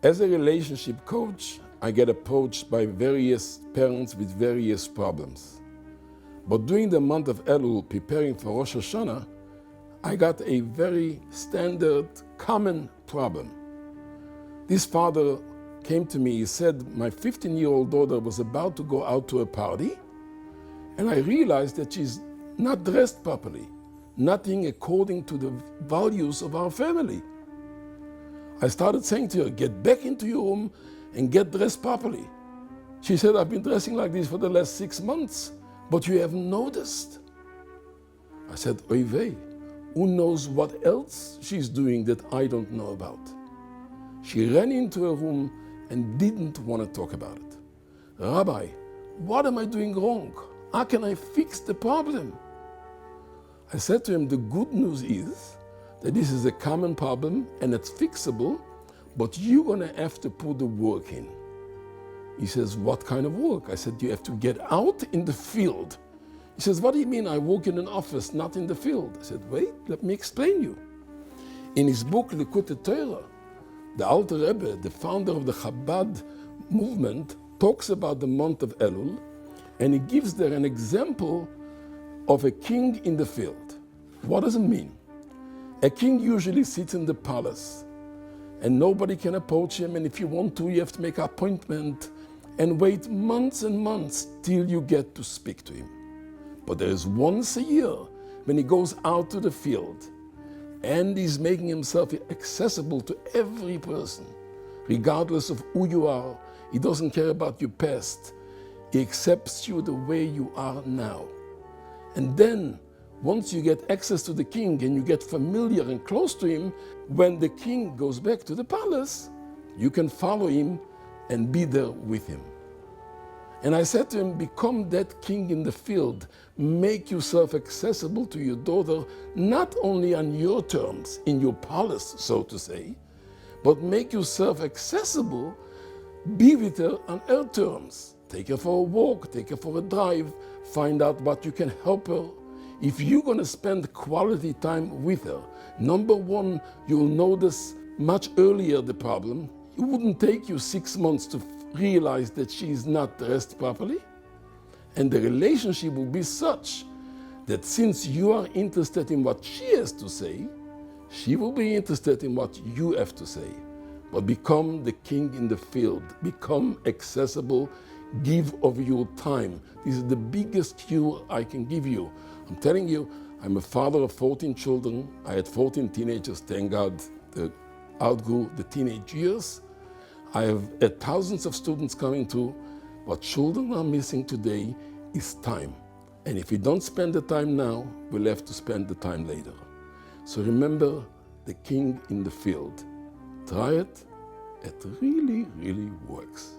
As a relationship coach, I get approached by various parents with various problems. But during the month of Elul, preparing for Rosh Hashanah, I got a very standard, common problem. This father came to me, he said, my 15-year-old daughter was about to go out to a party, and I realized that she's not dressed properly, nothing according to the values of our family. I started saying to her, get back into your room and get dressed properly. She said, I've been dressing like this for the last 6 months, but you haven't noticed. I said, oy vey, who knows what else she's doing that I don't know about? She ran into her room and didn't want to talk about it. Rabbi, what am I doing wrong? How can I fix the problem? I said to him, the good news is that this is a common problem and it's fixable, but you're going to have to put the work in. He says, what kind of work? I said, you have to get out in the field. He says, what do you mean I work in an office, not in the field? I said, wait, let me explain you. In his book, Likutei Torah, the Alter Rebbe, the founder of the Chabad movement, talks about the month of Elul, and he gives there an example of a king in the field. What does it mean? A king usually sits in the palace, and nobody can approach him, and if you want to, you have to make an appointment and wait months and months till you get to speak to him. But there is once a year when he goes out to the field, and he's making himself accessible to every person, regardless of who you are. He doesn't care about your past. He accepts you the way you are now. And then, once you get access to the king and you get familiar and close to him, when the king goes back to the palace, you can follow him and be there with him. And I said to him, become that king in the field. Make yourself accessible to your daughter, not only on your terms, in your palace, so to say, but make yourself accessible, be with her on her terms. Take her for a walk, take her for a drive, find out what you can help her. If you're going to spend quality time with her, number one, you'll notice much earlier the problem. It wouldn't take you 6 months to realize that she's not dressed properly. And the relationship will be such that since you are interested in what she has to say, she will be interested in what you have to say. But become the king in the field, become accessible, give of your time. This is the biggest cure I can give you. I'm telling you, I'm a father of 14 children. I had 14 teenagers, thank God, they outgrew the teenage years. I have had thousands of students coming to. What children are missing today is time. And if we don't spend the time now, we'll have to spend the time later. So remember the king in the field. Try it. It really, really works.